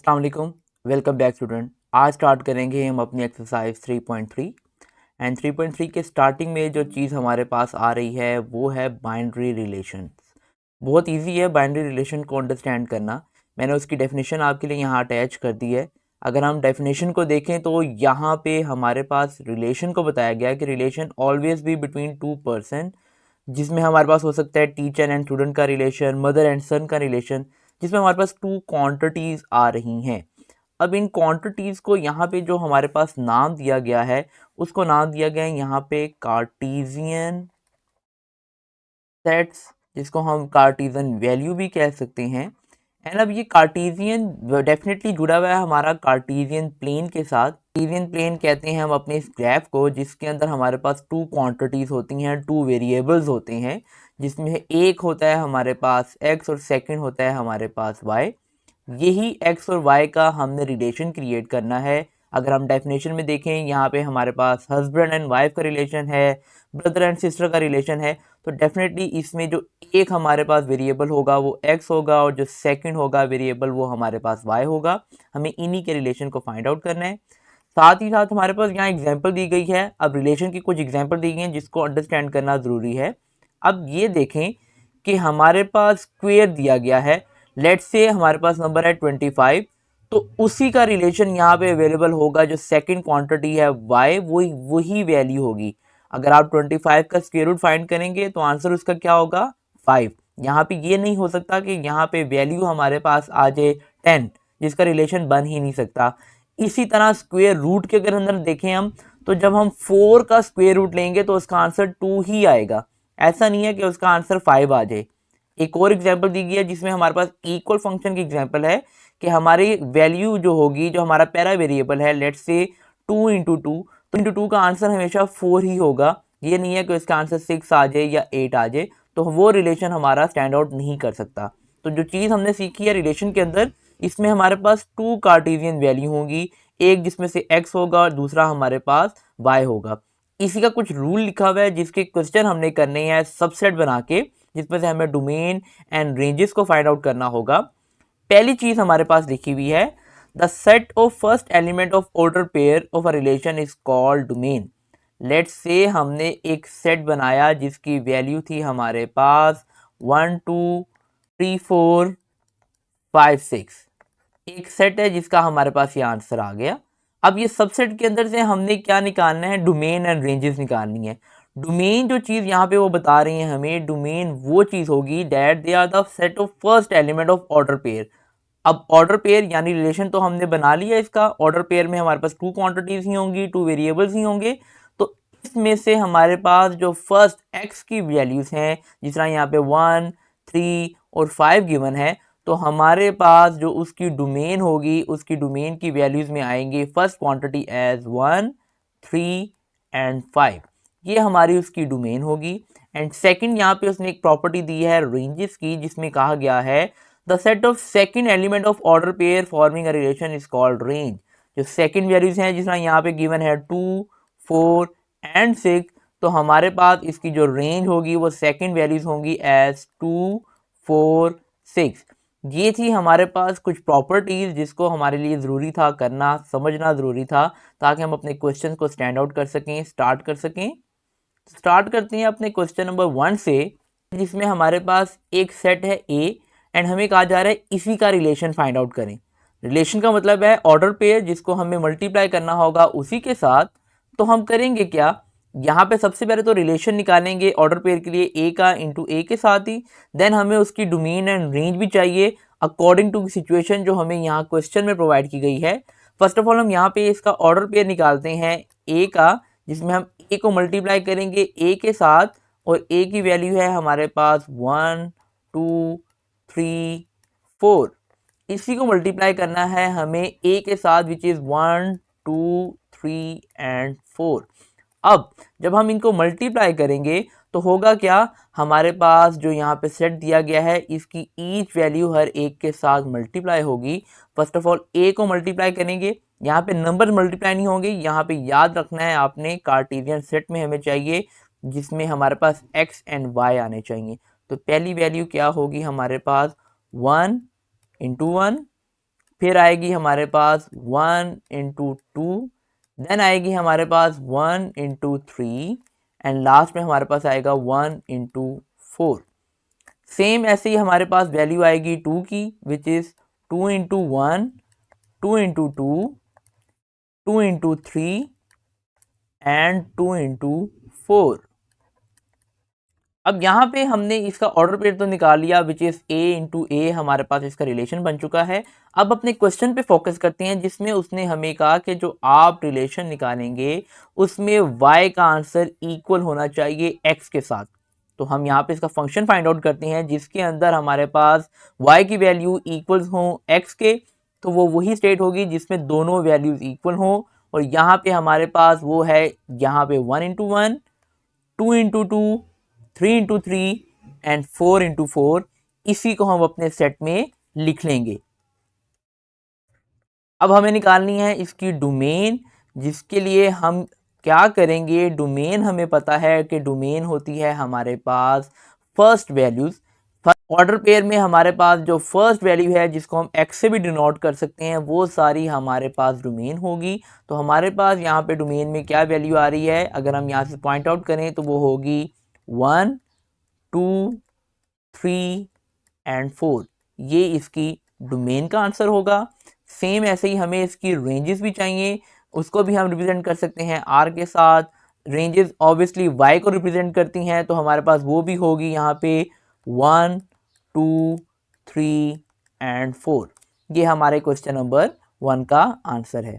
अस्सलाम वालेकुम। Welcome back student. आज स्टार्ट करेंगे हम अपनी एक्सरसाइज 3.3 एंड 3.3 के स्टार्टिंग में जो चीज़ हमारे पास आ रही है वो है बाइनरी रिलेशंस। बहुत इजी है बाइनरी रिलेशन को अंडरस्टैंड करना। मैंने उसकी डेफिनेशन आपके लिए यहाँ अटैच कर दी है। अगर हम डेफिनेशन को देखें तो यहाँ पे हमारे पास रिलेशन को बताया गया है कि relation always be between two person, जिसमें हमारे पास हो सकता है टीचर एंड स्टूडेंट का रिलेशन, मदर एंड सन का रिलेशन, जिसमें हमारे पास टू क्वांटिटीज़ आ रही हैं। अब इन क्वांटिटीज़ को यहाँ पे जो हमारे पास नाम दिया गया है उसको नाम दिया गया है यहाँ पे कार्टीजियन सेट्स, जिसको हम कार्टीजियन वैल्यू भी कह सकते हैं। एंड अब ये कार्टीजियन डेफिनेटली जुड़ा हुआ है हमारा कार्टीजियन प्लेन के साथ। कार्टीजियन प्लेन कहते हैं हम अपने इस ग्राफ को जिसके अंदर हमारे पास टू क्वांटिटीज़ होती हैं, टू वेरिएबल्स होते हैं, जिसमें एक होता है हमारे पास x और सेकंड होता है हमारे पास y। यही x और y का हमने रिलेशन क्रिएट करना है। अगर हम डेफिनेशन में देखें यहाँ पे हमारे पास हस्बैंड एंड वाइफ का रिलेशन है, ब्रदर एंड सिस्टर का रिलेशन है, तो डेफिनेटली इसमें जो एक हमारे पास वेरिएबल होगा वो x होगा और जो सेकंड होगा वेरिएबल वो हमारे पास y होगा। हमें इन्हीं के रिलेशन को फाइंड आउट करना है। साथ ही साथ हमारे पास यहाँ एग्जाम्पल दी गई है। अब रिलेशन की कुछ एग्जाम्पल दी गई हैं जिसको अंडरस्टैंड करना ज़रूरी है। अब ये देखें कि हमारे पास स्क्वेयर दिया गया है। लेट्स से हमारे पास नंबर है 25, तो उसी का रिलेशन यहाँ पे अवेलेबल होगा। जो सेकंड क्वांटिटी है y, वही वैल्यू होगी। अगर आप 25 का स्क्वायर रूट फाइंड करेंगे तो आंसर उसका क्या होगा 5। यहाँ पे ये नहीं हो सकता कि यहाँ पे वैल्यू हमारे पास आ जाए 10, जिसका रिलेशन बन ही नहीं सकता। इसी तरह स्क्वायर रूट के अगर अंदर देखें हम, तो जब हम 4 का स्क्वायर रूट लेंगे तो उसका आंसर 2 ही आएगा। ऐसा नहीं है कि उसका आंसर 5 आ जाए। एक और एग्जांपल दी गई है जिसमें हमारे पास इक्वल फंक्शन की एग्जांपल है कि हमारी वैल्यू जो होगी, जो हमारा पैरा वेरिएबल है, लेट्स से 2 इंटू 2, तो इंटू 2 का आंसर हमेशा 4 ही होगा। ये नहीं है कि इसका आंसर 6 आ जाए या 8 आ जाए, तो वो रिलेशन हमारा स्टैंड आउट नहीं कर सकता। तो जो चीज़ हमने सीखी है रिलेशन के अंदर, इसमें हमारे पास टू कार्टेशियन वैल्यू होंगी, एक जिसमें से x होगा और दूसरा हमारे पास y होगा। इसी का कुछ रूल लिखा हुआ है जिसके क्वेश्चन हमने करने हैं सबसेट बना के, जिसमें से हमें डोमेन एंड रेंजेस को फाइंड आउट करना होगा। पहली चीज हमारे पास लिखी हुई है, the set of first element of order pair of a relation is called domain. Let's say हमने एक सेट बनाया जिसकी वैल्यू थी हमारे पास 1 2 3 4 5 6। एक सेट है जिसका हमारे पास ये आंसर आ गया। अब ये सबसेट के अंदर से हमने क्या निकालना है, डोमेन एंड रेंजेस निकालनी है। डोमेन जो चीज़ यहाँ पे वो बता रही है हमें, डोमेन वो चीज़ होगी that they are the set of first element of order pair. अब ऑर्डर पेयर यानी रिलेशन तो हमने बना लिया इसका। ऑर्डर पेयर में हमारे पास टू क्वांटिटीज ही होंगी, टू वेरिएबल्स ही होंगे। तो इसमें से हमारे पास जो फर्स्ट एक्स की वैल्यूज हैं, जिस तरह यहाँ पे 1 3 और 5 गिवन है, तो हमारे पास जो उसकी डोमेन होगी, उसकी डोमेन की वैल्यूज में आएंगे फर्स्ट क्वांटिटी एज 1 3 एंड 5। ये हमारी उसकी डोमेन होगी। एंड सेकंड यहाँ पे उसने एक प्रॉपर्टी दी है रेंजेस की, जिसमें कहा गया है the set of second element of order pair forming a relation is called range. जो सेकंड वैल्यूज हैं, जिस तरह यहाँ पे गिवन है 2 4 एंड 6, तो हमारे पास इसकी जो रेंज होगी वो सेकंड वैल्यूज होंगी एज 2 4 6। ये थी हमारे पास कुछ प्रॉपर्टीज जिसको हमारे लिए ज़रूरी था करना, समझना ज़रूरी था, ताकि हम अपने क्वेश्चन को स्टैंड आउट कर सकें, स्टार्ट कर सकें। स्टार्ट करते हैं अपने क्वेश्चन नंबर 1 से, जिसमें हमारे पास एक सेट है ए एंड हमें कहा जा रहा है इसी का रिलेशन फाइंड आउट करें। रिलेशन का मतलब है ऑर्डर पेयर जिसको हमें मल्टीप्लाई करना होगा उसी के साथ। तो हम करेंगे क्या, यहाँ पे सबसे पहले तो रिलेशन निकालेंगे ऑर्डर पेयर के लिए ए का इंटू ए के साथ ही। देन हमें उसकी डोमेन एंड रेंज भी चाहिए अकॉर्डिंग टू सिचुएशन जो हमें यहाँ क्वेश्चन में प्रोवाइड की गई है। फर्स्ट ऑफ ऑल हम यहाँ पे इसका ऑर्डर पेयर निकालते हैं ए का, जिसमें हम ए को मल्टीप्लाई करेंगे ए के साथ, और ए की वैल्यू है हमारे पास 1 2 3 4। इसी को मल्टीप्लाई करना है हमें ए के साथ विच इज़ 1 2 3 एंड 4। अब जब हम इनको मल्टीप्लाई करेंगे तो होगा क्या, हमारे पास जो यहाँ पे सेट दिया गया है इसकी ईच वैल्यू हर एक के साथ मल्टीप्लाई होगी। फर्स्ट ऑफ ऑल ए को मल्टीप्लाई करेंगे, यहाँ पे नंबर मल्टीप्लाई नहीं होंगे। यहाँ पे याद रखना है आपने, कार्टेशियन सेट में हमें चाहिए जिसमें हमारे पास एक्स एंड वाई आने चाहिए। तो पहली वैल्यू क्या होगी हमारे पास 1 इंटू 1 फिर आएगी हमारे पास 1 इंटू 2, देन आएगी हमारे पास 1 इंटू 3 एंड लास्ट में हमारे पास आएगा 1 इंटू 4। सेम ऐसे ही हमारे पास वैल्यू आएगी 2 की, which is 2 into 1, 2 into 2, 2 into 3 and 2 into 4। अब यहाँ पे हमने इसका ऑर्डर पेयर तो निकाल लिया, विच इज़ ए इंटू ए, हमारे पास इसका रिलेशन बन चुका है। अब अपने क्वेश्चन पे फोकस करते हैं, जिसमें उसने हमें कहा कि जो आप रिलेशन निकालेंगे उसमें y का आंसर इक्वल होना चाहिए x के साथ। तो हम यहाँ पे इसका फंक्शन फाइंड आउट करते हैं, जिसके अंदर हमारे पास y की वैल्यू इक्वल्स हो x के, तो वो वही स्टेट होगी जिसमें दोनों वैल्यूज इक्वल हो। और यहाँ पे हमारे पास वो है, यहाँ पे 1 into 1, 2 into 2, 3 into 3 and 4 into 4। इसी को हम अपने सेट में लिख लेंगे। अब हमें निकालनी है इसकी डोमेन, जिसके लिए हम क्या करेंगे, डोमेन हमें पता है कि डोमेन होती है हमारे पास फर्स्ट वैल्यूज। ऑर्डर पेयर में हमारे पास जो फर्स्ट वैल्यू है, जिसको हम x से भी डिनोट कर सकते हैं, वो सारी हमारे पास डोमेन होगी। तो हमारे पास यहाँ पे डोमेन में क्या वैल्यू आ रही है, अगर हम यहाँ से पॉइंट आउट करें तो वो होगी 1, 2, 3 एंड 4। ये इसकी डोमेन का आंसर होगा। सेम ऐसे ही हमें इसकी रेंजेस भी चाहिए, उसको भी हम रिप्रेजेंट कर सकते हैं r के साथ। रेंजेस ऑब्वियसली y को रिप्रेजेंट करती हैं, तो हमारे पास वो भी होगी यहाँ पे 1, 2, 3 एंड 4। ये हमारे क्वेश्चन नंबर 1 का आंसर है।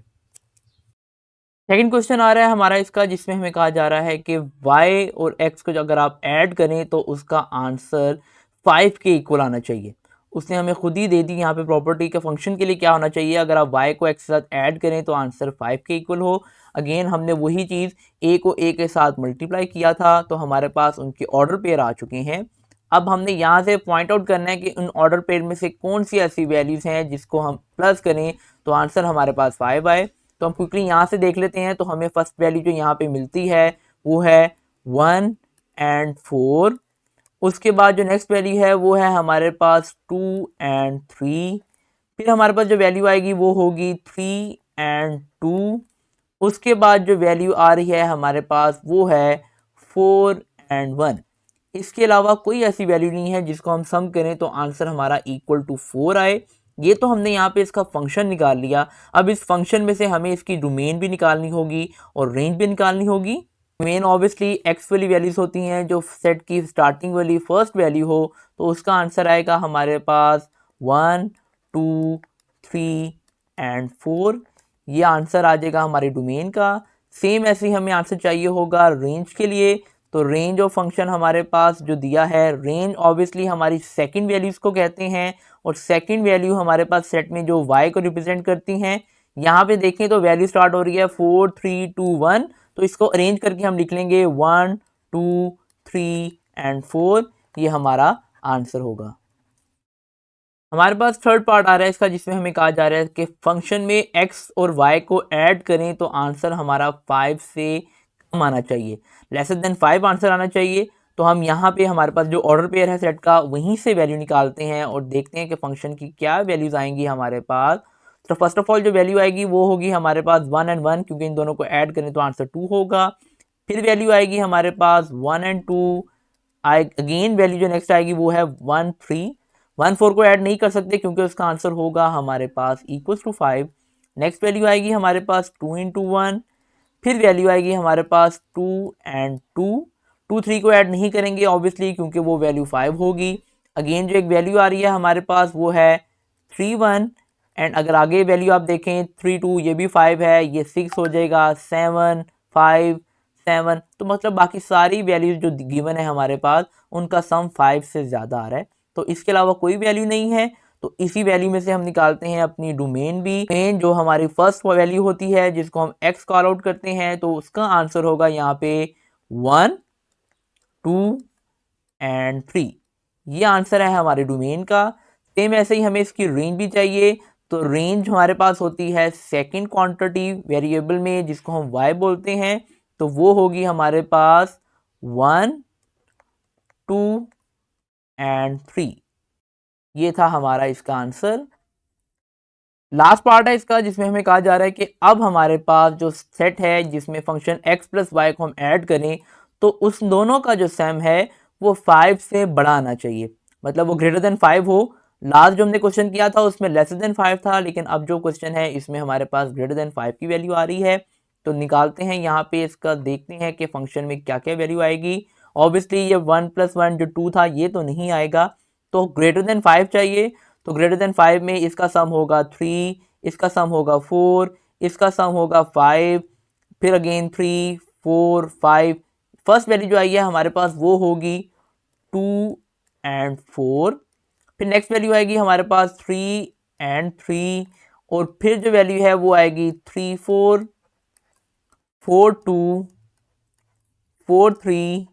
सेकंड क्वेश्चन आ रहा है हमारा इसका, जिसमें हमें कहा जा रहा है कि y और x को अगर आप ऐड करें तो उसका आंसर 5 के इक्वल आना चाहिए। उसने हमें खुद ही दे दी यहाँ पे प्रॉपर्टी के फंक्शन के लिए क्या होना चाहिए, अगर आप y को x के साथ ऐड करें तो आंसर 5 के इक्वल हो। अगेन हमने वही चीज़ a को a के साथ मल्टीप्लाई किया था, तो हमारे पास उनके ऑर्डर पेयर आ चुके हैं। अब हमने यहाँ से पॉइंट आउट करना है कि उन ऑर्डर पेयर में से कौन सी ऐसी वैल्यूज़ हैं जिसको हम प्लस करें तो आंसर हमारे पास 5 आए। तो हम क्विकली यहाँ से देख लेते हैं। तो हमें फर्स्ट वैल्यू जो यहाँ पे मिलती है वो है 1 एंड 4। उसके बाद जो नेक्स्ट वैल्यू है वो है हमारे पास 2 एंड 3। फिर हमारे पास जो वैल्यू आएगी वो होगी 3 एंड 2। उसके बाद जो वैल्यू आ रही है हमारे पास वो है 4 एंड 1। इसके अलावा कोई ऐसी वैल्यू नहीं है जिसको हम सम करें तो आंसर हमारा इक्वल टू 4 आए। ये तो हमने यहाँ पे इसका फंक्शन निकाल लिया। अब इस फंक्शन में से हमें इसकी डोमेन भी निकालनी होगी और रेंज भी निकालनी होगी। डोमेन ऑब्वियसली एक्स वाली वैल्यूज होती हैं, जो सेट की स्टार्टिंग वाली फर्स्ट वैल्यू हो, तो उसका आंसर आएगा हमारे पास 1, 2, 3 एंड 4। ये आंसर आ जाएगा हमारे डोमेन का। सेम ऐसे ही हमें आंसर चाहिए होगा रेंज के लिए। तो रेंज ऑफ फंक्शन हमारे पास जो दिया है, रेंज ऑब्वियसली हमारी सेकंड वैल्यूज को कहते हैं, और सेकंड वैल्यू हमारे पास सेट में जो y को रिप्रेजेंट करती हैं। यहाँ पे देखें तो वैल्यू स्टार्ट हो रही है 4, 3, 2, 1। तो इसको अरेंज करके हम लिख लेंगे 1, 2, 3 एंड 4। ये हमारा आंसर होगा। हमारे पास थर्ड पार्ट आ रहा है इसका, जिसमें हमें कहा जा रहा है कि फंक्शन में x और y को ऐड करें तो आंसर हमारा 5 से कम आना चाहिए, लेसर देन 5 आंसर आना चाहिए। तो हम यहाँ पे हमारे पास जो ऑर्डर पेयर है सेट का, वहीं से वैल्यू निकालते हैं और देखते हैं कि फंक्शन की क्या वैल्यूज आएंगी हमारे पास। तो फर्स्ट ऑफ ऑल जो वैल्यू आएगी वो होगी हमारे पास 1 एंड 1, क्योंकि इन दोनों को ऐड करें तो आंसर 2 होगा। फिर वैल्यू आएगी हमारे पास 1 एंड 2। अगेन वैल्यू जो नेक्स्ट आएगी वो है 1, 3। 1, 4 को ऐड नहीं कर सकते क्योंकि उसका आंसर होगा हमारे पास इक्वल्स टू 5। नेक्स्ट वैल्यू आएगी हमारे पास 2 इंटू 1। फिर वैल्यू आएगी हमारे पास 2 एंड 2। 2, 3 को ऐड नहीं करेंगे ऑब्वियसली, क्योंकि वो वैल्यू 5 होगी। अगेन जो एक वैल्यू आ रही है हमारे पास वो है 3, 1। एंड अगर आगे वैल्यू आप देखें 3, 2, ये भी 5 है, ये 6 हो जाएगा, 7, 5, 7। तो मतलब बाकी सारी वैल्यूज जो गिवन है हमारे पास, उनका सम 5 से ज़्यादा आ रहा है। तो इसके अलावा कोई वैल्यू नहीं है। तो इसी वैल्यू में से हम निकालते हैं अपनी डोमेन भी। डोमेन जो हमारी फर्स्ट वैल्यू होती है, जिसको हम x कॉल आउट करते हैं, तो उसका आंसर होगा यहाँ पे 1, 2 एंड 3। ये आंसर है हमारे डोमेन का। सेम ऐसे ही हमें इसकी रेंज भी चाहिए। तो रेंज हमारे पास होती है सेकंड क्वांटिटी वेरिएबल में, जिसको हम y बोलते हैं। तो वो होगी हमारे पास 1, 2 एंड 3। ये था हमारा इसका आंसर। लास्ट पार्ट है इसका जिसमें हमें कहा जा रहा है कि अब हमारे पास जो सेट है जिसमें फंक्शन x प्लस वाई को हम ऐड करें तो उस दोनों का जो सम है वो 5 से बड़ा आना चाहिए, मतलब वो ग्रेटर देन 5 हो। लास्ट जो हमने क्वेश्चन किया था उसमें लेस देन 5 था, लेकिन अब जो क्वेश्चन है इसमें हमारे पास ग्रेटर देन 5 की वैल्यू आ रही है। तो निकालते हैं यहाँ पे इसका, देखते हैं कि फंक्शन में क्या क्या वैल्यू आएगी। ऑब्वियसली ये 1 प्लस 1 जो 2 था ये तो नहीं आएगा, तो ग्रेटर देन 5 चाहिए। तो ग्रेटर देन 5 में इसका सम होगा 3, इसका सम होगा 4, इसका सम होगा 5, फिर अगेन 3 4 5। फर्स्ट वैल्यू जो आई है हमारे पास वो होगी 2 एंड 4। फिर नेक्स्ट वैल्यू आएगी हमारे पास 3 एंड 3, और फिर जो वैल्यू है वो आएगी 3 4 4 2 4 3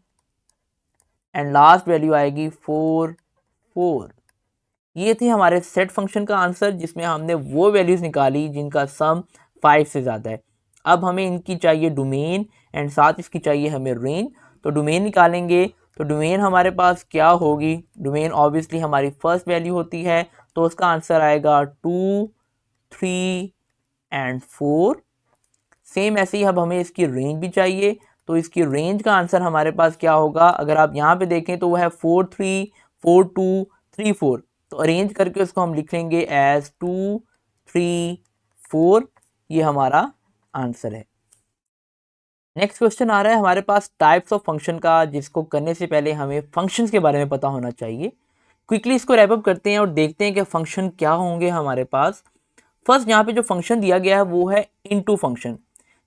एंड लास्ट वैल्यू आएगी 4 4। ये थे हमारे सेट फंक्शन का आंसर जिसमें हमने वो वैल्यूज निकाली जिनका सम 5 से ज़्यादा है। अब हमें इनकी चाहिए डोमेन एंड साथ इसकी चाहिए हमें रेंज। तो डोमेन निकालेंगे तो डोमेन हमारे पास क्या होगी, डोमेन ऑब्वियसली हमारी फर्स्ट वैल्यू होती है, तो उसका आंसर आएगा 2 3 एंड 4। सेम ऐसे ही अब हमें इसकी रेंज भी चाहिए, तो इसकी रेंज का आंसर हमारे पास क्या होगा, अगर आप यहाँ पे देखें तो वो है 4 3 4 2 3 4। तो अरेंज करके उसको हम लिख लेंगे एज 2 3 4। ये हमारा आंसर है। नेक्स्ट क्वेश्चन आ रहा है हमारे पास टाइप्स ऑफ फंक्शन का, जिसको करने से पहले हमें फंक्शंस के बारे में पता होना चाहिए। क्विकली इसको रैप अप करते हैं और देखते हैं कि फंक्शन क्या होंगे हमारे पास। फर्स्ट यहाँ पे जो फंक्शन दिया गया है वो है इनटू फंक्शन।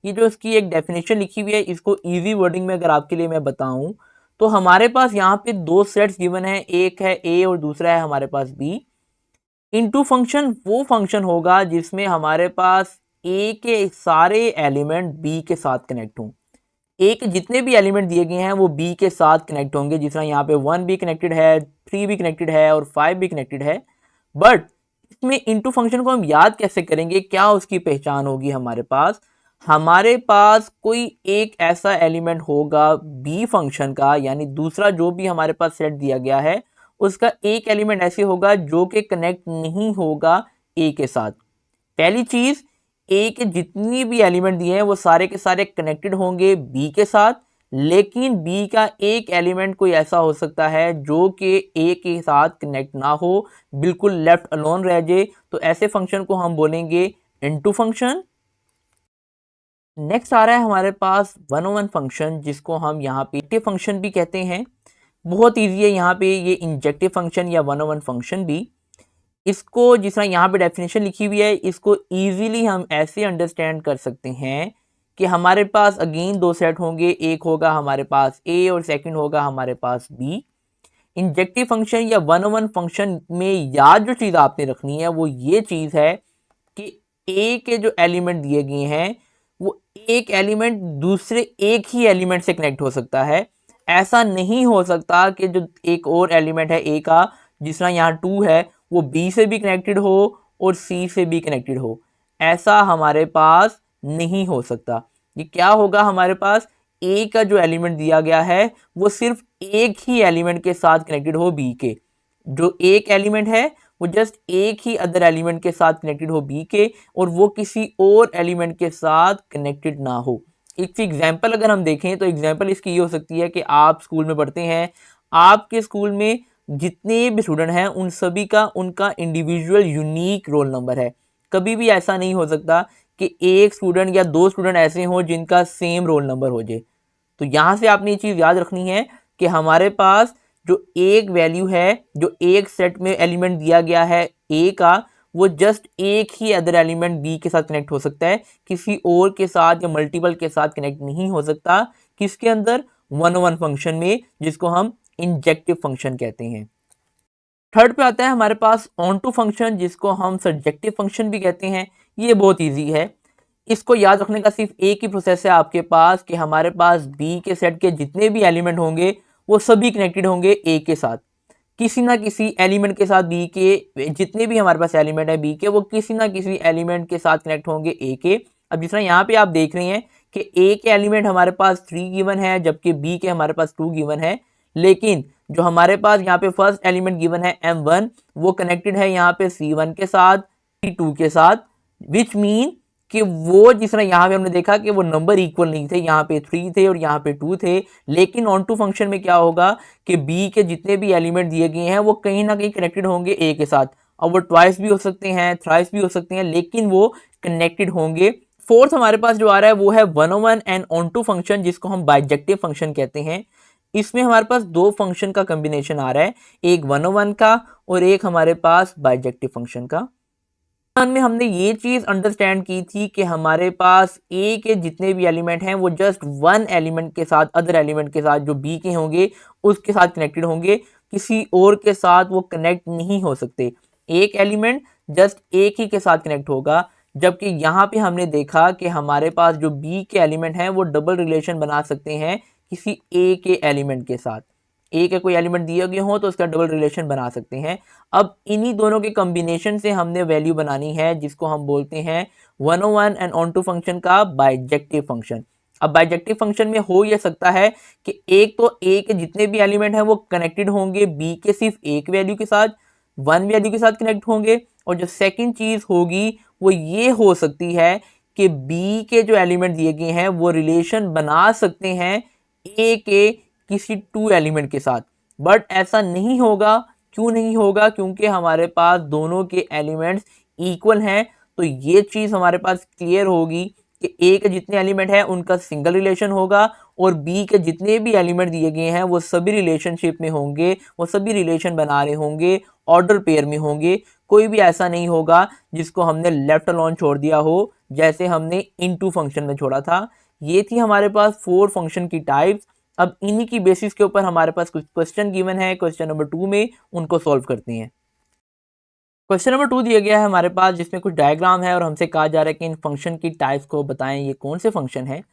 ये जो इसकी एक डेफिनेशन लिखी हुई है, इसको इजी वर्डिंग में अगर आपके लिए मैं बताऊं तो हमारे पास यहाँ पे दो सेट्स गिवन है, एक है ए और दूसरा है हमारे पास बी। इनटू फंक्शन वो फंक्शन होगा जिसमें हमारे पास ए के सारे एलिमेंट बी के साथ कनेक्ट हों। ए के जितने भी एलिमेंट दिए गए हैं वो बी के साथ कनेक्ट होंगे, जिस तरह यहाँ पे 1 भी कनेक्टेड है, 3 भी कनेक्टेड है और 5 भी कनेक्टेड है। बट इसमें इनटू फंक्शन को हम याद कैसे करेंगे, क्या उसकी पहचान होगी हमारे पास कोई एक ऐसा एलिमेंट होगा बी फंक्शन का, यानी दूसरा जो भी हमारे पास सेट दिया गया है उसका एक एलिमेंट ऐसे होगा जो कि कनेक्ट नहीं होगा ए के साथ। पहली चीज, ए के जितनी भी एलिमेंट दिए हैं वो सारे के सारे कनेक्टेड होंगे बी के साथ, लेकिन बी का एक एलिमेंट कोई ऐसा हो सकता है जो कि ए के साथ कनेक्ट ना हो, बिल्कुल लेफ्ट अलोन रह जाए, तो ऐसे फंक्शन को हम बोलेंगे इनटू फंक्शन। नेक्स्ट आ रहा है हमारे पास 101 फंक्शन, जिसको हम यहाँ पे इंजेक्टिव फंक्शन भी कहते हैं। बहुत ईजी है यहाँ पे ये इंजेक्टिव फंक्शन या 101 फंक्शन भी। इसको जिस तरह यहाँ पे डेफिनेशन लिखी हुई है, इसको इजीली हम ऐसे अंडरस्टैंड कर सकते हैं कि हमारे पास अगेन दो सेट होंगे, एक होगा हमारे पास ए और सेकंड होगा हमारे पास बी। इंजेक्टिव फंक्शन या 101 फंक्शन में याद जो चीज़ आपने रखनी है वो ये चीज़ है कि ए के जो एलिमेंट दिए गए हैं वो एक एलिमेंट दूसरे एक ही एलिमेंट से कनेक्ट हो सकता है। ऐसा नहीं हो सकता कि जो एक और एलिमेंट है ए का, जिस तरह यहाँ 2 है, वो बी से भी कनेक्टेड हो और सी से भी कनेक्टेड हो। ऐसा हमारे पास नहीं हो सकता। ये क्या होगा, हमारे पास ए का जो एलिमेंट दिया गया है वो सिर्फ एक ही एलिमेंट के साथ कनेक्टेड हो बी के। जो एक एलिमेंट है वो जस्ट एक ही अदर एलिमेंट के साथ कनेक्टेड हो बी के, और वो किसी और एलिमेंट के साथ कनेक्टेड ना हो। एक एग्जांपल अगर हम देखें तो एग्जांपल इसकी ये हो सकती है कि आप स्कूल में पढ़ते हैं, आपके स्कूल में जितने भी स्टूडेंट हैं उन सभी का उनका इंडिविजुअल यूनिक रोल नंबर है। कभी भी ऐसा नहीं हो सकता कि एक स्टूडेंट या दो स्टूडेंट ऐसे हों जिनका सेम रोल नंबर हो जाए। तो यहाँ से आपने ये चीज़ याद रखनी है कि हमारे पास जो एक वैल्यू है, जो एक सेट में एलिमेंट दिया गया है ए का, वो जस्ट एक ही अदर एलिमेंट बी के साथ कनेक्ट हो सकता है, किसी और के साथ या मल्टीपल के साथ कनेक्ट नहीं हो सकता। किसके अंदर, 101 फंक्शन में, जिसको हम इंजेक्टिव फंक्शन कहते हैं। थर्ड पे आता है हमारे पास ऑन टू फंक्शन, जिसको हम सब्जेक्टिव फंक्शन भी कहते हैं। ये बहुत ईजी है, इसको याद रखने का सिर्फ एक ही प्रोसेस है आपके पास कि हमारे पास बी के सेट के जितने भी एलिमेंट होंगे वो सभी कनेक्टेड होंगे ए के साथ। किसी ना किसी एलिमेंट के साथ बी के, जितने भी हमारे पास एलिमेंट है बी के, वो किसी ना किसी एलिमेंट के साथ कनेक्ट होंगे ए के। अब जिस तरह यहाँ पे आप देख रहे हैं कि ए के एलिमेंट हमारे पास 3 गिवन है, जबकि बी के हमारे पास 2 गिवन है, लेकिन जो हमारे पास यहाँ पे फर्स्ट एलिमेंट गिवन है M1, वो कनेक्टेड है यहाँ पे C1 के साथ, 2 के साथ, विच मीन कि वो जिस तरह यहाँ पे हमने देखा कि वो नंबर इक्वल नहीं थे, यहाँ पे 3 थे और यहाँ पे 2 थे, लेकिन ऑन टू फंक्शन में क्या होगा कि बी के जितने भी एलिमेंट दिए गए हैं वो कहीं ना कहीं कनेक्टेड होंगे ए के साथ, और वो ट्वाइस भी हो सकते हैं, थ्राइस भी हो सकते हैं, लेकिन वो कनेक्टेड होंगे। फोर्थ हमारे पास जो आ रहा है वो है 101 एंड ऑन टू फंक्शन, जिसको हम बाइजेक्टिव फंक्शन कहते हैं। इसमें हमारे पास दो फंक्शन का कॉम्बिनेशन आ रहा है, एक 101 का और एक हमारे पास बाइजेक्टिव फंक्शन का। में हमने ये चीज अंडरस्टैंड की थी कि हमारे पास ए के जितने भी एलिमेंट हैं वो जस्ट वन एलिमेंट के साथ, अदर एलिमेंट के साथ जो बी के होंगे उसके साथ कनेक्टेड होंगे, किसी और के साथ वो कनेक्ट नहीं हो सकते। एक एलिमेंट जस्ट एक ही के साथ कनेक्ट होगा, जबकि यहाँ पे हमने देखा कि हमारे पास जो बी के एलिमेंट हैं वो डबल रिलेशन बना सकते हैं किसी ए के एलिमेंट के साथ। ए के कोई एलिमेंट दिए गए हो तो उसका डबल रिलेशन बना सकते हैं। अब इन्हीं दोनों के कॉम्बिनेशन से हमने वैल्यू बनानी है, जिसको हम बोलते हैं 101 एंड ऑन टू फंक्शन का बाइजेक्टिव फंक्शन। अब बाइजेक्टिव फंक्शन में हो यह सकता है कि एक तो ए के जितने भी एलिमेंट हैं वो कनेक्टेड होंगे बी के सिर्फ एक वैल्यू के साथ, वन वैल्यू के साथ कनेक्ट होंगे, और जो सेकेंड चीज होगी वो ये हो सकती है कि बी के जो एलिमेंट दिए गए हैं वो रिलेशन बना सकते हैं ए के किसी टू एलिमेंट के साथ। बट ऐसा नहीं होगा। क्यों नहीं होगा? क्योंकि हमारे पास दोनों के एलिमेंट्स इक्वल हैं। तो ये चीज़ हमारे पास क्लियर होगी कि ए के जितने एलिमेंट हैं उनका सिंगल रिलेशन होगा और बी के जितने भी एलिमेंट दिए गए हैं वो सभी रिलेशनशिप में होंगे, वो सभी रिलेशन बना रहे होंगे, ऑर्डर पेयर में होंगे। कोई भी ऐसा नहीं होगा जिसको हमने लेफ्ट अलोन छोड़ दिया हो, जैसे हमने इनटू फंक्शन में छोड़ा था। ये थी हमारे पास 4 फंक्शन की टाइप्स। अब इन्हीं की बेसिस के ऊपर हमारे पास कुछ क्वेश्चन गिवन है, क्वेश्चन नंबर 2 में उनको सॉल्व करते हैं। क्वेश्चन नंबर 2 दिया गया है हमारे पास, जिसमें कुछ डायग्राम है और हमसे कहा जा रहा है कि इन फंक्शन की टाइप्स को बताएं, ये कौन से फंक्शन है।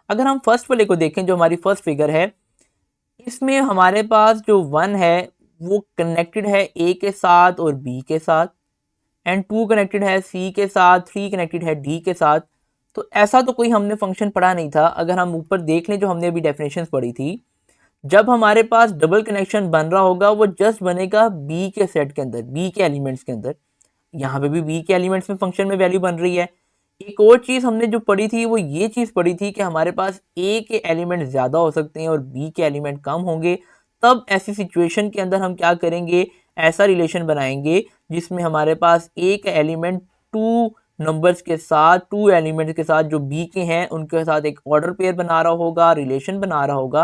अगर हम फर्स्ट वाले को देखें जो हमारी फर्स्ट फिगर है, इसमें हमारे पास जो 1 है वो कनेक्टेड है ए के साथ और बी के साथ, एंड 2 कनेक्टेड है सी के साथ, 3 कनेक्टेड है डी के साथ। तो ऐसा तो कोई हमने फंक्शन पढ़ा नहीं था। अगर हम ऊपर देख लें जो हमने अभी डेफिनेशंस पढ़ी थी, जब हमारे पास डबल कनेक्शन बन रहा होगा वो जस्ट बनेगा बी के सेट के अंदर, बी के एलिमेंट्स के अंदर। यहाँ पे भी बी के एलिमेंट्स में फंक्शन में वैल्यू बन रही है। एक और चीज़ हमने जो पढ़ी थी वो ये चीज़ पढ़ी थी कि हमारे पास ए के एलिमेंट ज़्यादा हो सकते हैं और बी के एलिमेंट कम होंगे। तब ऐसी सिचुएशन के अंदर हम क्या करेंगे, ऐसा रिलेशन बनाएंगे जिसमें हमारे पास ए का एलिमेंट टू नंबर्स के साथ, टू एलिमेंट्स के साथ जो बी के हैं उनके साथ एक ऑर्डर पेयर बना रहा होगा, रिलेशन बना रहा होगा।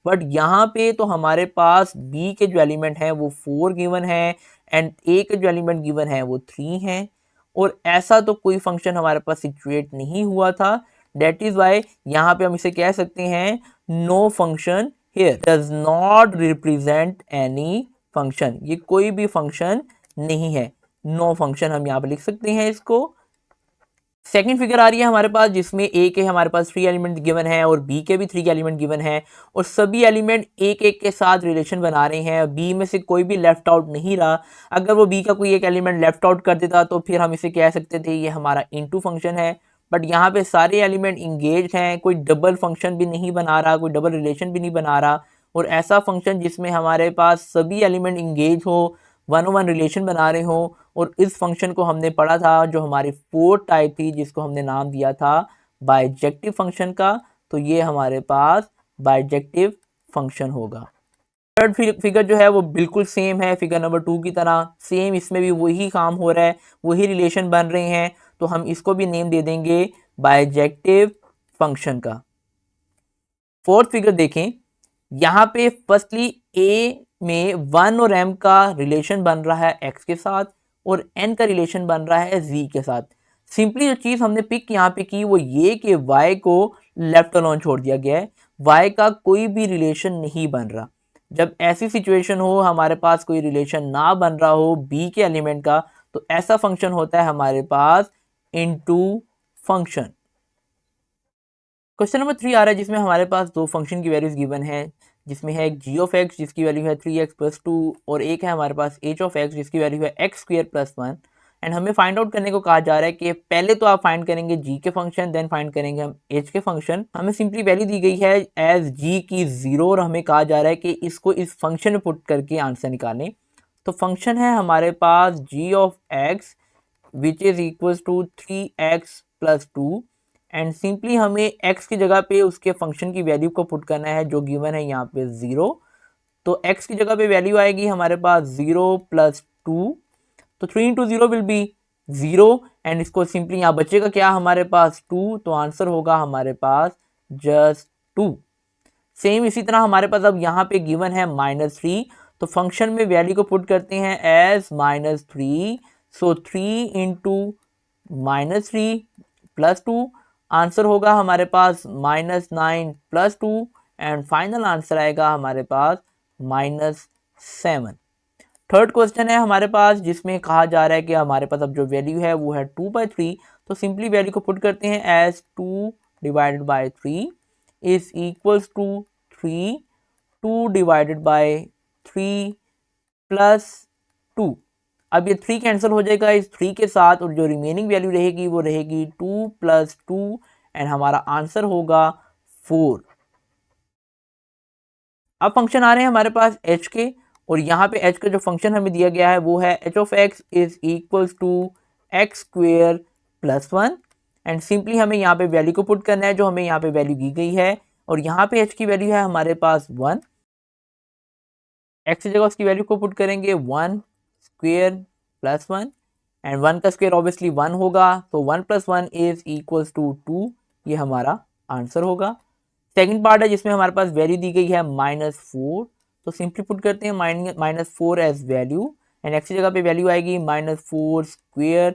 बट यहाँ पे तो हमारे पास बी के जो एलिमेंट हैं वो 4 गिवन है एंड ए के जो एलिमेंट गिवन है वो 3 हैं, और ऐसा तो कोई फंक्शन हमारे पास सिचुएट नहीं हुआ था। दैट इज वाई यहाँ पे हम इसे कह सकते हैं no function here, does not represent any function. ये कोई भी फंक्शन नहीं है, नो फंक्शन हम यहाँ पे लिख सकते हैं इसको। सेकंड फिगर आ रही है हमारे पास, जिसमें ए के हमारे पास 3 एलिमेंट गिवन है और बी के भी 3 एलिमेंट गिवन है, और सभी एलिमेंट एक एक के साथ रिलेशन बना रहे हैं। बी में से कोई भी लेफ्ट आउट नहीं रहा। अगर वो बी का कोई एक एलिमेंट लेफ्ट आउट कर देता तो फिर हम इसे कह सकते थे ये हमारा इनटू फंक्शन है। बट यहाँ पे सारे एलिमेंट इंगेज हैं, कोई डबल फंक्शन भी नहीं बना रहा, कोई डबल रिलेशन भी नहीं बना रहा। और ऐसा फंक्शन जिसमें हमारे पास सभी एलिमेंट इंगेज हो, 1-on-1 रिलेशन बना रहे हो, और इस फंक्शन को हमने पढ़ा था जो हमारी फोर्थ टाइप थी, जिसको हमने नाम दिया था बाइजेक्टिव फंक्शन का। तो ये हमारे पास बाइजेक्टिव फंक्शन होगा। थर्ड फिगर जो है वो बिल्कुल सेम है फिगर नंबर 2 की तरह, सेम इसमें भी वही काम हो रहा है, वही रिलेशन बन रहे हैं। तो हम इसको भी नेम दे देंगे बाइजेक्टिव फंक्शन का। फोर्थ फिगर देखें, यहाँ पे फर्स्टली ए में 1 और m का रिलेशन बन रहा है x के साथ और n का रिलेशन बन रहा है z के साथ। सिंपली जो चीज़ हमने पिक यहाँ पे की वो ये कि y को लेफ्ट अलोन छोड़ दिया गया है, y का कोई भी रिलेशन नहीं बन रहा। जब ऐसी सिचुएशन हो, हमारे पास कोई रिलेशन ना बन रहा हो b के एलिमेंट का, तो ऐसा फंक्शन होता है हमारे पास इनटू फंक्शन। क्वेश्चन नंबर 3 आ रहा है, जिसमें हमारे पास दो फंक्शन की वैल्यूज गिवन है, जिसमें है एक जी ऑफ एक्स जिसकी वैल्यू है 3x प्लस 2, और एक है हमारे पास एच ऑफ एक्स जिसकी वैल्यू है एक्स स्क्वायर प्लस 1। एंड हमें फाइंड आउट करने को कहा जा रहा है कि पहले तो आप फाइंड करेंगे जी के फंक्शन, देन फाइंड करेंगे हम एच के फंक्शन। हमें सिंपली वैल्यू दी गई है एज जी की 0 और हमें कहा जा रहा है कि इसको इस फंक्शन में पुट करके आंसर निकालें। तो फंक्शन है हमारे पास g of x which is equal to 3x plus 2 and simply हमें x की जगह पे उसके फंक्शन की वैल्यू को पुट करना है जो गिवन है यहाँ पे 0। तो x की जगह पे वैल्यू आएगी हमारे पास 0 प्लस 2, तो 3 इंटू 0 विल बी 0 एंड इसको सिंपली यहाँ बचेगा क्या हमारे पास 2, तो आंसर होगा हमारे पास जस्ट 2। सेम इसी तरह हमारे पास अब यहाँ पे गिवन है -3, तो फंक्शन में वैल्यू को पुट करते हैं एज -3, सो 3 इंटू -3 प्लस 2, आंसर होगा हमारे पास -9 प्लस 2 एंड फाइनल आंसर आएगा हमारे पास -7। थर्ड क्वेश्चन है हमारे पास जिसमें कहा जा रहा है कि हमारे पास अब जो वैल्यू है वो है 2/3, तो सिंपली वैल्यू को पुट करते हैं as 2 divided by 3 is equals to 3, 2 divided by 3 plus 2। अब ये 3 कैंसिल हो जाएगा इस 3 के साथ और जो रिमेनिंग वैल्यू रहेगी वो रहेगी 2 प्लस 2 एंड हमारा आंसर होगा 4। अब फंक्शन आ रहे हैं हमारे पास h के, और यहाँ पे h का जो फंक्शन हमें दिया गया है वो है h of x is equals to x square plus 1 and simply हमें यहाँ पे वैल्यू को पुट करना है जो हमें यहाँ पे वैल्यू दी गई है, और यहाँ पे h की वैल्यू है हमारे पास 1, x की जगह उसकी वैल्यू को पुट करेंगे 1 स्क्वेयर प्लस 1 एंड 1 का स्क्वेयर ऑब्वियसली 1 होगा, तो 1 प्लस 1 इज इक्वल्स टू 2, ये हमारा आंसर होगा। सेकंड पार्ट है जिसमें हमारे पास वैल्यू दी गई है -4, तो सिंपली पुट करते हैं -4 एज वैल्यू एंड x की जगह पे वैल्यू आएगी -4 स्क्वेयर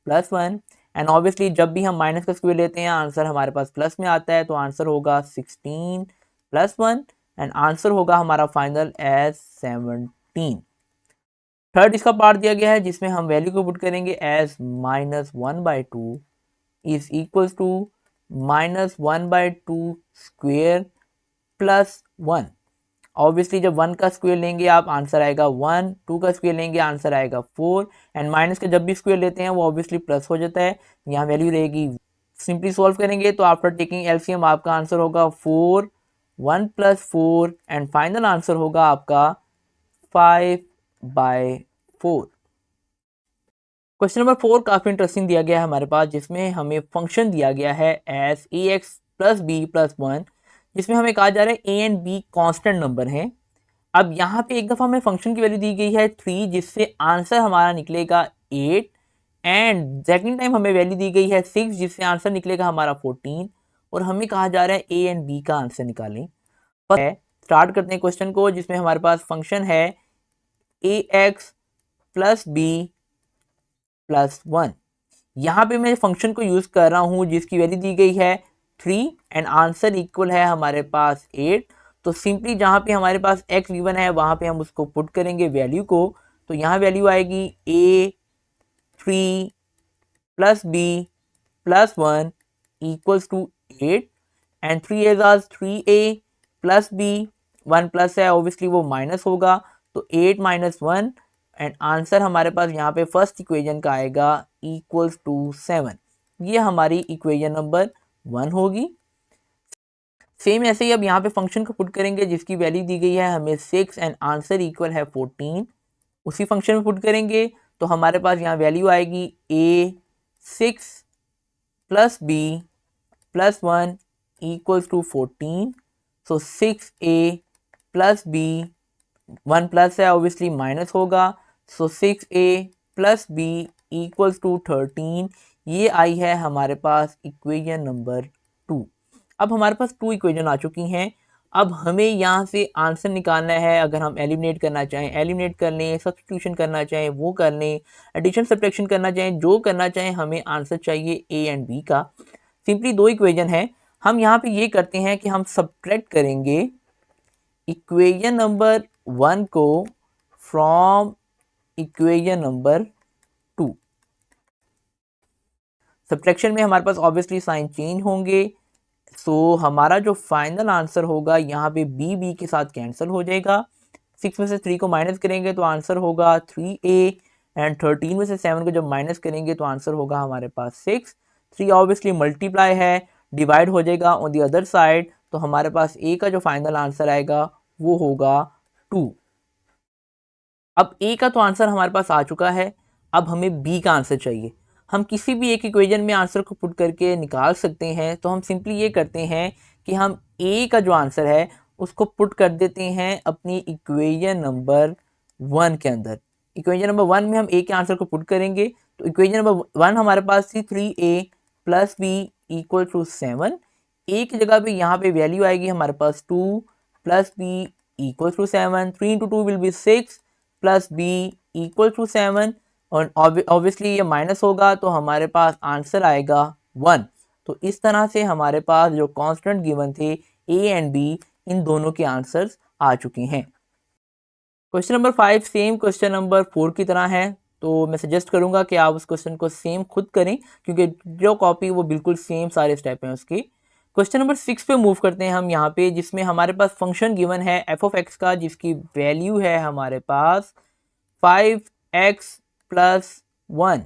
प्लस 1 एंड ऑब्वियसली जब भी हम माइनस का स्क्वेयर लेते हैं आंसर हमारे पास प्लस में आता है, तो आंसर होगा 16 प्लस 1 एंड आंसर होगा हमारा फाइनल एज 17। थर्ड इसका पार्ट दिया गया है जिसमें हम वैल्यू को पुट करेंगे as -1/2 is equals to -1/2 square plus 1। Obviously जब 1 का स्क्वेयर लेंगे आप आंसर आएगा 1, 2 का स्क्वेयर लेंगे आंसर आएगा 4 एंड माइनस का जब भी स्क्वेयर लेते हैं वो ऑब्वियसली प्लस हो जाता है, यहाँ वैल्यू रहेगी। सिंपली सॉल्व करेंगे तो आफ्टर टेकिंग एलसीएम आपका आंसर होगा 4, 1 प्लस 4 एंड फाइनल आंसर होगा आपका 5/4। क्वेश्चन नंबर 4 काफ़ी इंटरेस्टिंग दिया गया है हमारे पास, जिसमें हमें फंक्शन दिया गया है as ax plus b plus 1, जिसमें हमें कहा जा रहा है a and b constant number हैं। अब यहाँ पे एक दफ़ा हमें फंक्शन की वैल्यू दी गई है 3, जिससे आंसर हमारा निकलेगा 8 एंड सेकेंड टाइम हमें वैल्यू दी गई है 6, जिससे आंसर निकलेगा हमारा 14 और हमें कहा जा रहा है a एंड b का आंसर निकालें। पर स्टार्ट करते हैं क्वेश्चन को, जिसमें हमारे पास फंक्शन है ax प्लस बी प्लस 1। यहाँ पे मैं फंक्शन को यूज़ कर रहा हूँ जिसकी वैल्यू दी गई है 3 एंड आंसर इक्वल है हमारे पास 8, तो सिंपली जहाँ पे हमारे पास x गिवन है वहाँ पे हम उसको पुट करेंगे वैल्यू को, तो यहाँ वैल्यू आएगी a 3 plus b plus 1 equals to 8 and 3 as आज 3a प्लस b, 1 प्लस है ऑब्वियसली वो माइनस होगा, तो 8 माइनस 1 एंड आंसर हमारे पास यहाँ पे फर्स्ट इक्वेशन का आएगा इक्वल्स टू 7। ये हमारी इक्वेशन नंबर 1 होगी। सेम ऐसे ही अब यहाँ पे फंक्शन को पुट करेंगे जिसकी वैल्यू दी गई है हमें 6 एंड आंसर इक्वल है 14, उसी फंक्शन में पुट करेंगे तो हमारे पास यहाँ वैल्यू आएगी a 6 plus b plus 1 equals to 14, so 6a plus b, 1 plus है ऑब्वियसली माइनस होगा, so 6a plus b equals to 13। ये आई है हमारे पास इक्वेशन नंबर 2। अब हमारे पास 2 इक्वेशन आ चुकी हैं, अब हमें यहाँ से आंसर निकालना है। अगर हम एलिमिनेट करना चाहें एलिमिनेट कर लें, सब्स्टिट्यूशन करना चाहें वो कर लें, एडिशन सब्ट्रैक्शन करना चाहें जो करना चाहें, हमें आंसर चाहिए a एंड b का। सिंपली 2 इक्वेशन है, हम यहाँ पे ये करते हैं कि हम सब्ट्रैक्ट करेंगे इक्वेशन नंबर 1 को फ्रॉम इक्वेशन नंबर 2। सब्ट्रैक्शन में हमारे पास ऑब्वियसली साइन चेंज होंगे, सो हमारा जो फाइनल आंसर होगा यहाँ पे b के साथ कैंसिल हो जाएगा। 6 में से 3 को माइनस करेंगे तो आंसर होगा 3a एंड 13 में से 7 को जब माइनस करेंगे तो आंसर होगा हमारे पास 6। 3 ऑब्वियसली मल्टीप्लाई है, डिवाइड हो जाएगा ऑन दी अदर साइड, तो हमारे पास a का जो फाइनल आंसर आएगा वो होगा 2। अब a का तो आंसर हमारे पास आ चुका है, अब हमें b का आंसर चाहिए। हम किसी भी एक इक्वेशन में आंसर को पुट करके निकाल सकते हैं। तो हम सिंपली ये करते हैं कि हम ए का जो आंसर है उसको पुट कर देते हैं अपनी इक्वेशन नंबर 1 के अंदर। इक्वेशन नंबर 1 में हम ए के आंसर को पुट करेंगे। तो इक्वेशन नंबर 1 हमारे पास थी 3a plus b equal to 7। A की जगह पे यहाँ पे वैल्यू आएगी हमारे पास 2 plus b equal to 7। 3 into 2 will be 6 plus b equal to 7 और ऑब्वियसली ये माइनस होगा तो हमारे पास आंसर आएगा 1। तो इस तरह से हमारे पास जो कांस्टेंट गिवन थे ए एंड बी, इन दोनों के आंसर्स आ चुके हैं। Question number 5 same question number 4 की तरह है, तो मैं सजेस्ट करूंगा कि आप उस क्वेश्चन को सेम खुद करें क्योंकि जो कॉपी वो बिल्कुल सेम सारे स्टेप हैं उसके। क्वेश्चन नंबर 6 पे मूव करते हैं हम यहाँ पे, जिसमें हमारे पास फंक्शन गिवन है एफ ऑफ एक्स का, जिसकी वैल्यू है हमारे पास 5x प्लस 1।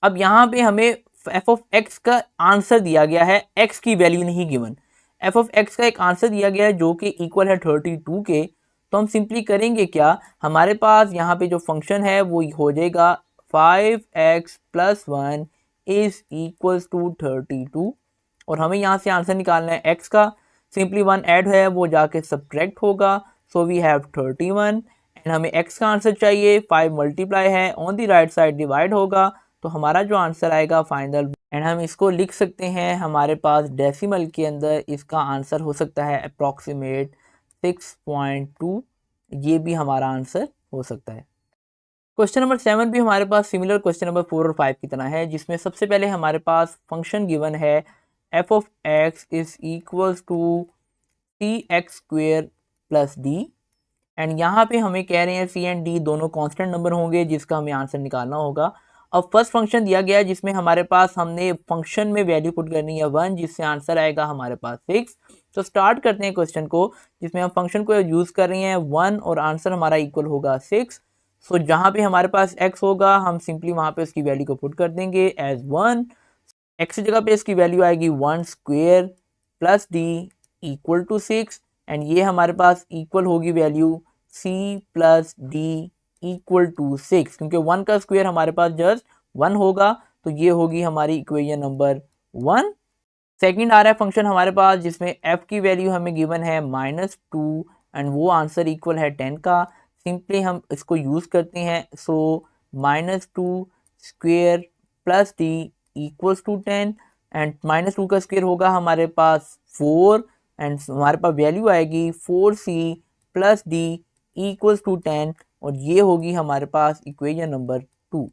अब यहाँ पे हमें एफ ऑफ एक्स का आंसर दिया गया है, एक्स की वैल्यू नहीं गिवन। एफ ऑफ एक्स का एक आंसर दिया गया है जो कि इक्वल है 32 के। तो हम सिंपली करेंगे क्या, हमारे पास यहाँ पे जो फंक्शन है वो हो जाएगा 5x plus 1 is equals to 32 और हमें यहाँ से आंसर निकालना है x का। सिंपली 1 ऐड है वो जाके सब्ट्रैक्ट होगा, सो वी हैव 31 एंड हमें x का आंसर चाहिए। 5 मल्टीप्लाई है on the right side divide होगा, तो हमारा जो आंसर आएगा फाइनल, एंड हम इसको लिख सकते हैं हमारे पास डेसिमल के अंदर इसका आंसर हो सकता है अप्रॉक्सीमेट 6.2। ये भी हमारा आंसर हो सकता है। क्वेश्चन नंबर 7 भी हमारे पास सिमिलर क्वेश्चन नंबर 4 और 5 की तरह है, जिसमें सबसे पहले हमारे पास फंक्शन गिवन है f of x is equals to c x square plus d and यहाँ पे हमें कह रहे हैं सी एंड डी दोनों कांस्टेंट नंबर होंगे जिसका हमें आंसर निकालना होगा। अब फर्स्ट फंक्शन दिया गया है जिसमें हमारे पास हमने फंक्शन में वैल्यू पुट करनी है 1, जिससे आंसर आएगा हमारे पास 6। तो स्टार्ट करते हैं क्वेश्चन को, जिसमें हम फंक्शन को यूज़ कर रहे हैं 1 और आंसर हमारा इक्वल होगा 6। सो जहाँ पे हमारे पास x होगा हम सिंपली वहाँ पे उसकी वैल्यू को पुट कर देंगे एज 1। x की जगह पे इसकी वैल्यू आएगी 1 square plus d equal to 6 and ये हमारे पास इक्वल होगी value c plus d equal to 6, क्योंकि 1 का स्क्वायर हमारे पास जस्ट 1 होगा। तो ये होगी हमारी इक्वेशन नंबर 1। सेकंड आ रहा है फंक्शन हमारे पास जिसमें f की वैल्यू हमें गिवन है -2 एंड वो आंसर इक्वल है 10 का। सिंपली हम इसको यूज़ करते हैं, so -2 square plus d equals to 10 and -2 का स्क्वायर होगा हमारे पास 4 एंड हमारे पास वैल्यू आएगी 4c plus d equals to 10 और ये होगी हमारे पास इक्वेशन नंबर 2।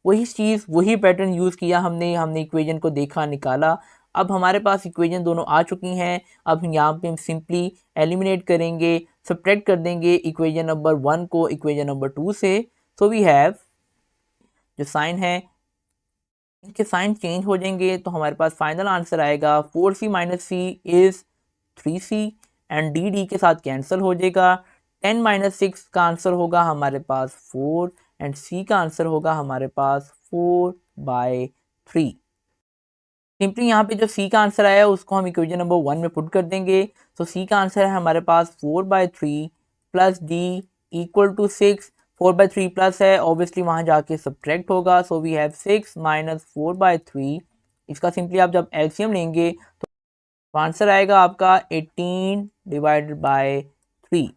वही चीज़ वही पैटर्न यूज़ किया हमने इक्वेशन को देखा निकाला। अब हमारे पास इक्वेशन दोनों आ चुकी हैं। अब यहाँ पे हम सिंपली एलिमिनेट करेंगे, सब्ट्रैक्ट कर देंगे इक्वेशन नंबर 1 को इक्वेशन नंबर 2 से। सो वी हैव, जो साइन है इनके साइन चेंज हो जाएंगे तो हमारे पास फाइनल आंसर आएगा 4c minus c is 3c and d के साथ कैंसिल हो जाएगा। 10 माइनस 6 का आंसर होगा हमारे पास 4 एंड c का आंसर होगा हमारे पास 4/3। सिंपली यहाँ पे जो c का आंसर आया है उसको हम इक्वेशन नंबर 1 में पुट कर देंगे। तो c का आंसर है हमारे पास 4/3 plus d equal to 6। 4/3 plus है ऑब्वियसली वहाँ जाके सब्ट्रैक्ट होगा, सो वी हैव 6 माइनस 4/3। इसका सिंपली आप जब एलसीएम लेंगे तो आंसर आएगा आपका 18 डिवाइडेड बाय 3।